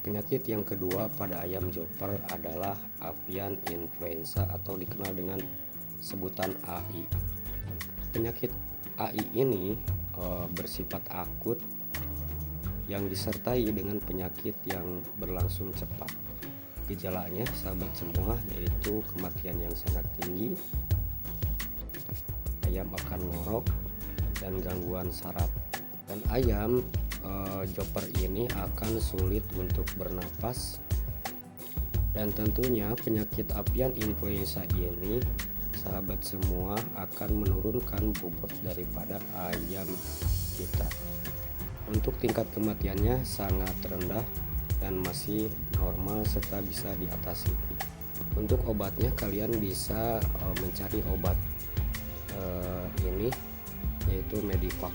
Penyakit yang kedua pada ayam joper adalah avian influenza atau dikenal dengan sebutan AI. Penyakit AI ini bersifat akut yang disertai dengan penyakit yang berlangsung cepat. Gejalanya, sahabat semua, yaitu kematian yang sangat tinggi, ayam akan ngorok, dan gangguan saraf. Dan ayam joper ini akan sulit untuk bernapas. Dan tentunya penyakit avian influenza ini, sahabat semua, akan menurunkan bobot daripada ayam kita. Untuk tingkat kematiannya sangat rendah dan masih normal serta bisa diatasi. Untuk obatnya kalian bisa mencari obat ini, yaitu Medivac.